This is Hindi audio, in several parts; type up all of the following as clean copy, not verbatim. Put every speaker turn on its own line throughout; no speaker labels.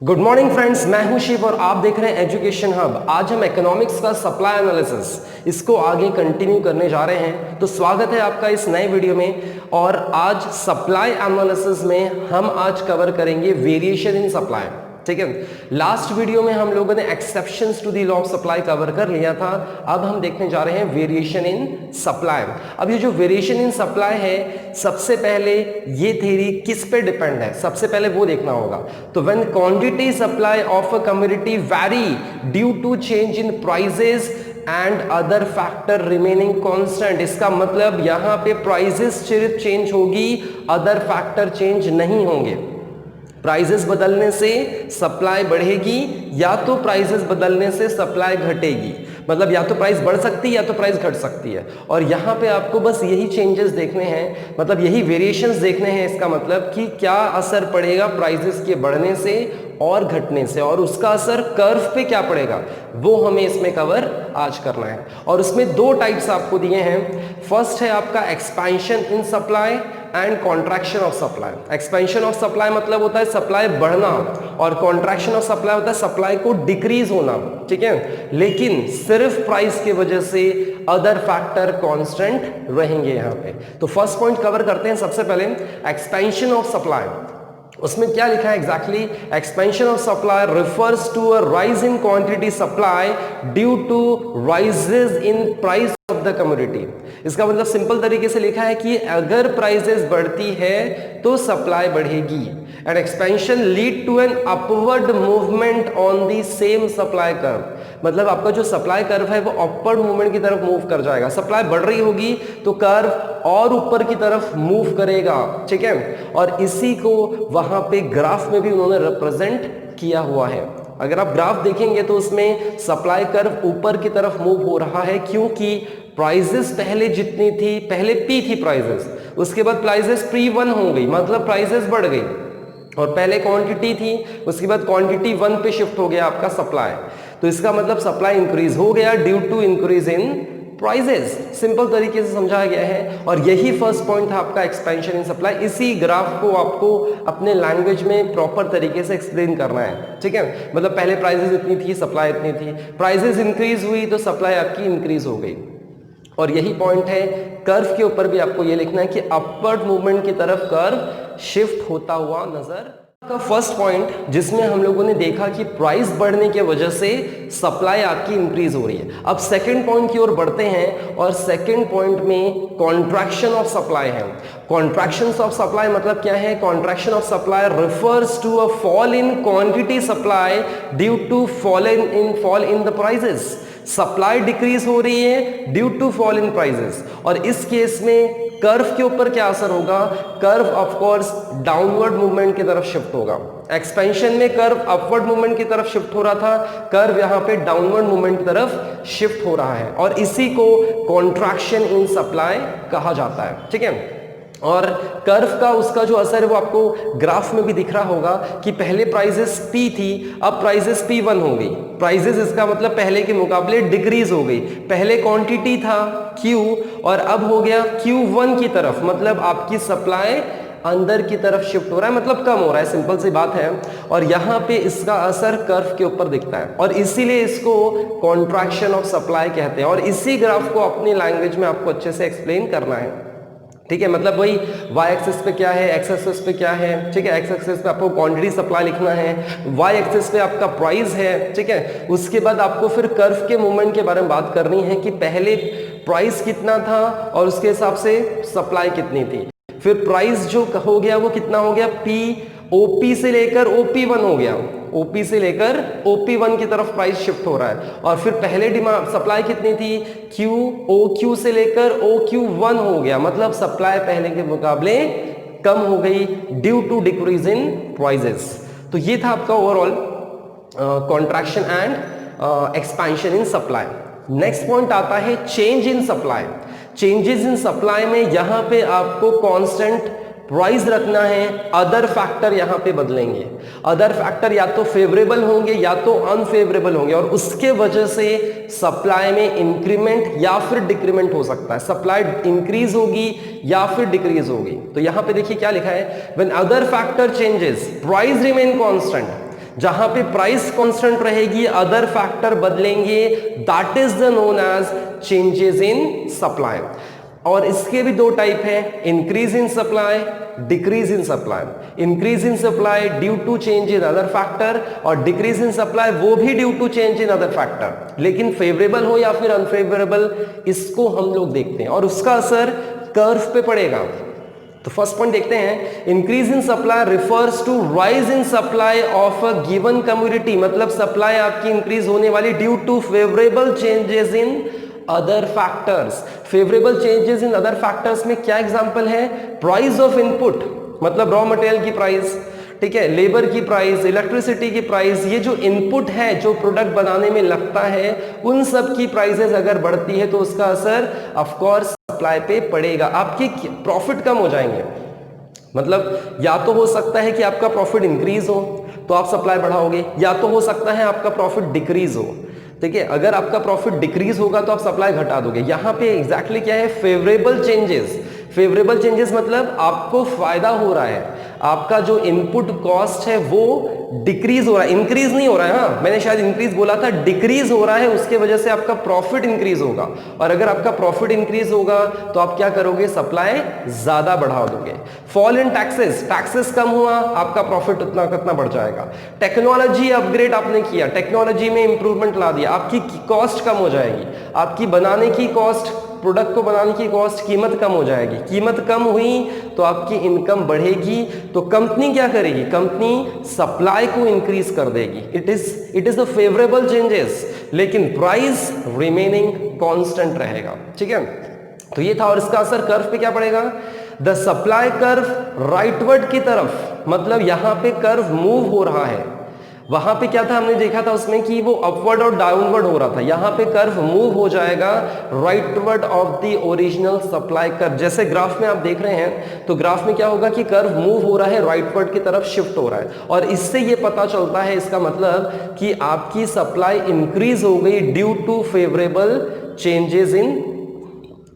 गुड मॉर्निंग फ्रेंड्स, मैं हूं शिव और आप देख रहे हैं एजुकेशन हब। आज हम इकोनॉमिक्स का सप्लाई एनालिसिस इसको आगे कंटिन्यू करने जा रहे हैं। तो स्वागत है आपका इस नए वीडियो में। और आज सप्लाई एनालिसिस में हम आज कवर करेंगे वेरिएशन इन सप्लाई। ठीक है, लास्ट वीडियो में हम लोगों ने exceptions to the law of supply cover कर लिया था। अब हम देखने जा रहे हैं वेरिएशन इन सप्लाई। अब ये जो वेरिएशन इन सप्लाई है, सबसे पहले ये थ्योरी किस पे डिपेंड है, सबसे पहले वो देखना होगा। तो when quantity supply of a commodity vary due to change in prices and other factor remaining constant, इसका मतलब यहां पे प्राइसेस सिर्फ चेंज होगी, अदर फैक्टर चेंज नहीं होंगे। प्राइसेस बदलने से सप्लाई बढ़ेगी या तो प्राइसेस बदलने से सप्लाई घटेगी। मतलब या तो प्राइस बढ़ सकती है या तो प्राइस घट सकती है। और यहाँ पे आपको बस यही चेंजेस देखने हैं, मतलब यही वेरिएशंस देखने हैं। इसका मतलब कि क्या असर पड़ेगा प्राइसेस के बढ़ने से और घटने से, और उसका असर कर्व पे क्या पड़ेगा वो हमें इसमें कवर आज करना है। और उसमें दो टाइप्स आपको दिए हैं। फर्स्ट है आपका expansion in supply and contraction of supply. Expansion of supply मतलब होता है सप्लाई बढ़ना, और कॉन्ट्रैक्शन ऑफ सप्लाई होता है सप्लाई को डिक्रीज होना। ठीक है, लेकिन सिर्फ प्राइस की वजह से अदर फैक्टर कांस्टेंट रहेंगे यहाँ पे। तो फर्स्ट पॉइंट कवर करते हैं। सबसे पहले एक्सपेंशन ऑफ सप्लाई, उसमें क्या लिखा है exactly? Expansion of supply refers to a rise in quantity supply due to rises in price of the commodity. इसका मतलब सिंपल तरीके से लिखा है कि अगर प्राइसेस बढ़ती है तो सप्लाई बढ़ेगी। And expansion lead to an upward movement on the same supply curve. मतलब आपका जो सप्लाई कर्व है वो अपवर्ड मूवमेंट की तरफ मूव कर जाएगा। सप्लाई बढ़ रही होगी तो कर्व और ऊपर की तरफ मूव करेगा। ठीक है, और इसी को वहां पे ग्राफ में भी उन्होंने रिप्रेजेंट किया हुआ है। अगर आप ग्राफ देखेंगे तो उसमें सप्लाई कर्व ऊपर की तरफ मूव हो रहा है, क्योंकि प्राइसेस पहले जितनी थी, पहले पी थी प्राइसेस, उसके बाद प्राइसेस प्री 1 हो गई, मतलब प्राइसेस बढ़ गई। और पहले क्वांटिटी थी, उसके बाद क्वांटिटी 1 पे शिफ्ट हो गया आपका सप्लाई। तो इसका मतलब सप्लाई इंक्रीज हो गया due to increase in prices. Simple तरीके से समझाया गया है। और यही फर्स्ट पॉइंट था आपका एक्सपेंशन इन सप्लाई। इसी ग्राफ को आपको अपने लैंग्वेज में प्रॉपर तरीके से एक्सप्लेन करना है। ठीक है, मतलब पहले प्राइसेस इतनी थी, सप्लाई इतनी थी, प्राइसेस इंक्रीज हुई तो सप्लाई आपकी इंक्रीज हो गई। और यही पॉइंट है कर्व के ऊपर भी आपको ये लिखना है कि अपवर्ड मूवमेंट की तरफ कर्व शिफ्ट होता हुआ नजर। का फर्स्ट पॉइंट जिसमें हम लोगों ने देखा कि प्राइस बढ़ने की वजह से सप्लाई आपकी इंक्रीज हो रही है। अब सेकंड पॉइंट की ओर बढ़ते हैं, और सेकंड पॉइंट में कॉन्ट्रैक्शन ऑफ सप्लाई है। कॉन्ट्रैक्शन ऑफ सप्लाई मतलब क्या है? Contraction of supply refers to a fall in quantity supply due to fall in the prices. Supply decrease हो रही है due to fall in prices. और इस केस में कर्व के ऊपर क्या असर होगा? Curve of course downward movement की तरफ शिफ्ट होगा। एक्सपेंशन में कर्व अपवर्ड मूवमेंट की तरफ शिफ्ट हो रहा था, कर्व यहां पे डाउनवर्ड मूवमेंट की तरफ शिफ्ट हो रहा है, और इसी को कॉन्ट्रैक्शन इन सप्लाई कहा जाता है। ठीक है, और कर्व का उसका जो असर है वो आपको ग्राफ में भी दिख रहा होगा कि पहले प्राइसेस P थी, अब प्राइसेस P1 हो गई। प्राइसेस इसका मतलब पहले के मुकाबले डिक्रीज हो गई। पहले क्वांटिटी था Q और अब हो गया Q1 की तरफ, मतलब आपकी सप्लाई अंदर की तरफ शिफ्ट हो रहा है, मतलब कम हो रहा है। सिंपल सी बात है। और यहाँ पे इसका असर कर्व के ऊपर दिखता है, और इसीलिए इसको कॉन्ट्रैक्शन ऑफ सप्लाई कहते हैं। और इसी ग्राफ को अपनी लैंग्वेज में आपको अच्छे से एक्सप्लेन करना है। ठीक है, मतलब वही वाई एक्सिस पे क्या है, एक्स एक्सिस पे क्या है। ठीक है, एक्स एक्सिस पे आपको क्वांटिटी सप्लाई लिखना है, वाई एक्सिस पे आपका प्राइस है। ठीक है, उसके बाद आपको फिर कर्व के मूवमेंट के बारे में बात करनी है कि पहले प्राइस कितना था और उसके हिसाब से सप्लाई कितनी थी। फिर प्राइस जो हो गया वो कितना हो गया? पी ओपी से लेकर OP1 हो गया, OP से लेकर OP1 की तरफ प्राइस शिफ्ट हो रहा है। और फिर पहले डिमांड सप्लाई कितनी थी? OQ से लेकर OQ1 हो गया, मतलब सप्लाई पहले के मुकाबले कम हो गई due to decrease in prices. तो ये था आपका overall contraction and expansion in supply. Next point आता है change in supply. Changes in supply में यहां पे आपको कांस्टेंट प्राइस रखना है, अदर फैक्टर यहां पे बदलेंगे। अदर फैक्टर या तो फेवरेबल होंगे या तो अनफेवरेबल होंगे, और उसके वजह से सप्लाई में इंक्रीमेंट या फिर डिक्रीमेंट हो सकता है। सप्लाई इंक्रीज होगी या फिर डिक्रीज होगी। तो यहां पे देखिए क्या लिखा है, when other factor changes price remain constant. जहां पे प्राइस कांस्टेंट रहेगी, अदर फैक्टर बदलेंगे, that is the known as changes in supply. और इसके भी दो टाइप हैं, increase in supply, decrease in supply. Increase in supply due to change in other factor, और डिक्रीज इन सप्लाई वो भी due to change in other factor, लेकिन फेवरेबल हो या फिर अनफेवरेबल, इसको हम लोग देखते हैं और उसका असर कर्व पे पड़ेगा। तो फर्स्ट पॉइंट देखते हैं, increase in supply refers to rise in supply of a given community, मतलब सप्लाई आपकी इंक्रीज होने वाली due to favourable changes in other factors. Favourable changes in other factors में क्या एग्जांपल है, प्राइस ऑफ इनपुट, मतलब रॉ मटेरियल की प्राइस, ठीक है, लेबर की प्राइस, इलेक्ट्रिसिटी की प्राइस, ये जो इनपुट है जो प्रोडक्ट बनाने में लगता है, उन सब की प्राइसेस अगर बढ़ती है तो उसका असर ऑफ कोर्स सप्लाई पे पड़ेगा, आपके प्रॉफिट कम हो जाएंगे। मतलब या तो हो सकता है कि आपका प्रॉफिट इंक्रीज हो तो आप सप्लाई बढ़ाओगे, या तो हो सकता है आपका प्रॉफिट डिक्रीज हो, ठीक है। अगर आपका प्रॉफिट डिक्रीज होगा तो आप सप्लाई घटा दोगे। यहां पे एग्जैक्टली क्या है, फेवरेबल चेंजेस। फेवरेबल चेंजेस मतलब आपको फायदा हो रहा है, आपका जो इनपुट कॉस्ट है वो डिक्रीज हो रहा है, इंक्रीज नहीं हो रहा है। हाँ, मैंने शायद इंक्रीज बोला था, डिक्रीज हो रहा है, उसके वजह से आपका प्रॉफिट इंक्रीज होगा। और अगर आपका प्रॉफिट इंक्रीज होगा तो आप क्या करोगे, सप्लाई ज्यादा बढ़ा दोगे। फॉल इन टैक्सेस, टैक्सेस कम हुआ, आपका प्रॉफिट उतना कितना बढ़ जाएगा। टेक्नोलॉजी अपग्रेड आपने किया, टेक्नोलॉजी में इंप्रूवमेंट ला दिया, आपकी कॉस्ट कम हो जाएगी, आपकी बनाने की कॉस्ट, प्रोडक्ट को बनाने की कॉस्ट, कीमत कम हो जाएगी। कीमत कम हुई तो आपकी इनकम बढ़ेगी, तो कंपनी क्या करेगी, कंपनी सप्लाई को इंक्रीज कर देगी। It is the favourable changes, लेकिन प्राइस रिमेनिंग कांस्टेंट रहेगा, ठीक है। तो ये था, और इसका असर कर्व पे क्या पड़ेगा, द सप्लाई कर्व राइटवर्ड की तरफ, मतलब यहां पे कर्व मूव हो रहा है। वहां पे क्या था, हमने देखा था उसमें कि वो अपवर्ड और डाउनवर्ड हो रहा था, यहां पे कर्व मूव हो जाएगा rightward of the original supply curve. जैसे ग्राफ में आप देख रहे हैं, तो ग्राफ में क्या होगा कि कर्व मूव हो रहा है, राइटवर्ड की तरफ शिफ्ट हो रहा है, और इससे ये पता चलता है, इसका मतलब कि आपकी सप्लाई इंक्रीज हो गई due to favourable changes in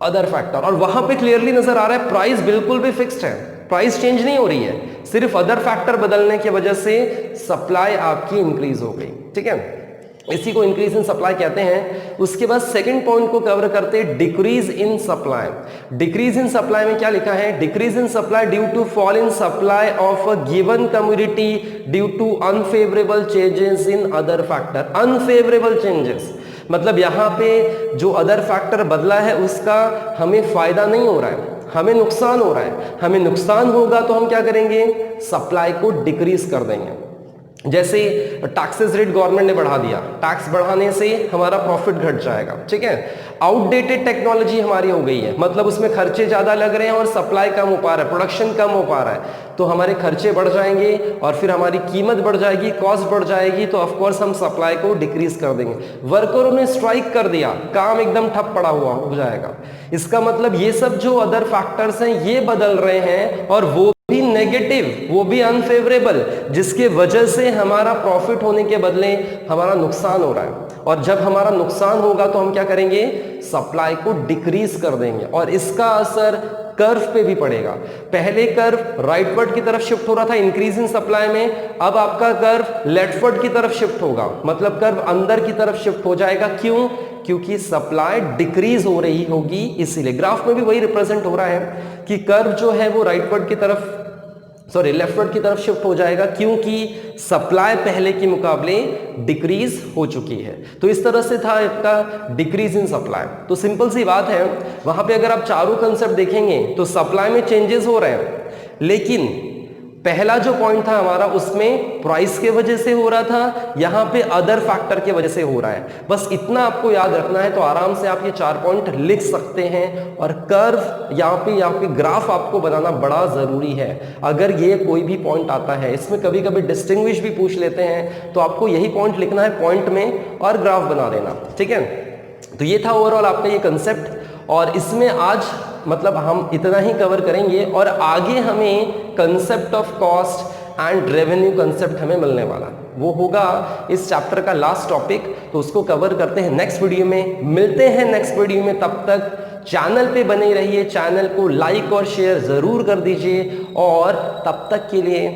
other factor. और वहां पे क्लियरली नजर आ रहा है प्राइस बिल्कुल भी फिक्स्ड है, प्राइस चेंज नहीं हो रही है, सिर्फ अदर फैक्टर बदलने की वजह से सप्लाई आपकी इंक्रीज हो गई, ठीक है। इसी को इंक्रीज इन सप्लाई कहते हैं। उसके बाद सेकंड पॉइंट को कवर करते हैं, decrease in supply. Decrease in supply में क्या लिखा है, decrease in supply due to fall in supply of a given community due to unfavourable changes in other factor. Unfavourable changes मतलब यहां पे जो अदर फैक्टर बदला है उसका हमें फायदा नहीं हो रहा है, हमें नुकसान हो रहा है। हमें नुकसान होगा तो हम क्या करेंगे, सप्लाई को डिक्रीज कर देंगे। जैसे टैक्सेस रेट गवर्नमेंट ने बढ़ा दिया, टैक्स बढ़ाने से हमारा प्रॉफिट घट जाएगा, ठीक है। आउटडेटेड टेक्नोलॉजी हमारी हो गई है, मतलब उसमें खर्चे ज्यादा लग रहे हैं और सप्लाई कम हो पा रहा है, प्रोडक्शन कम हो पा रहा है, तो हमारे खर्चे बढ़ जाएंगे और फिर हमारी कीमत बढ़ जाएगी, कॉस्ट बढ़ जाएगी, तो ऑफकोर्स हम सप्लाई को डिक्रीज कर देंगे। वर्करों ने स्ट्राइक कर दिया, काम एकदम ठप पड़ा हुआ हो जाएगा। इसका मतलब ये सब जो अदर फैक्टर्स हैं ये बदल रहे हैं, और वो भी नेगेटिव, वो भी अनफेवरेबल, जिसके वजह से हमारा प्रॉफिट होने के बदले हमारा नुकसान हो रहा है। और जब हमारा नुकसान होगा तो हम क्या करेंगे, सप्लाई को डिक्रीज कर देंगे, और इसका असर कर्व पे भी पड़ेगा। पहले कर्व राइटवर्ड की तरफ शिफ्ट हो रहा था इंक्रीज इन सप्लाई में, अब आपका कर्व लेफ्टवर्ड की तरफ शिफ्ट होगा, मतलब कर्व अंदर की तरफ शिफ्ट हो जाएगा। क्यों, क्योंकि सप्लाई डिक्रीज हो रही होगी, इसीलिए ग्राफ में भी वही रिप्रेजेंट हो रहा है कि कर्व जो है वो राइटवर्ड की तरफ, सॉरी लेफ्टवर्ड की तरफ शिफ्ट हो जाएगा, क्योंकि सप्लाई पहले के मुकाबले डिक्रीज हो चुकी है। तो इस तरह से था आपका डिक्रीज इन सप्लाई। तो सिंपल सी बात है, वहां पे अगर आप चारों कंसेप्ट देखेंगे तो सप्लाई में चेंजेस हो रहे हैं, लेकिन पहला जो पॉइंट था हमारा उसमें प्राइस के वजह से हो रहा था, यहां पे अदर फैक्टर के वजह से हो रहा है। बस इतना आपको याद रखना है, तो आराम से आप ये 4 पॉइंट लिख सकते हैं। और कर्व यहाँ पे ग्राफ आपको बनाना बड़ा जरूरी है। अगर ये कोई भी पॉइंट आता है, इसमें कभी कभी डिस्टिंग्विश भी पूछ लेते हैं, तो आपको यही पॉइंट लिखना है पॉइंट में और ग्राफ बना देना, ठीक है। तो ये था ओवरऑल आपका ये कंसेप्ट, और इसमें आज मतलब हम इतना ही कवर करेंगे, और आगे हमें concept of cost and revenue concept हमें मिलने वाला, वो होगा इस चैप्टर का लास्ट टॉपिक। तो उसको कवर करते हैं नेक्स्ट वीडियो में, मिलते हैं नेक्स्ट वीडियो में। तब तक चैनल पे बने रहिए, चैनल को लाइक और शेयर जरूर कर दीजिए, और तब तक के लिए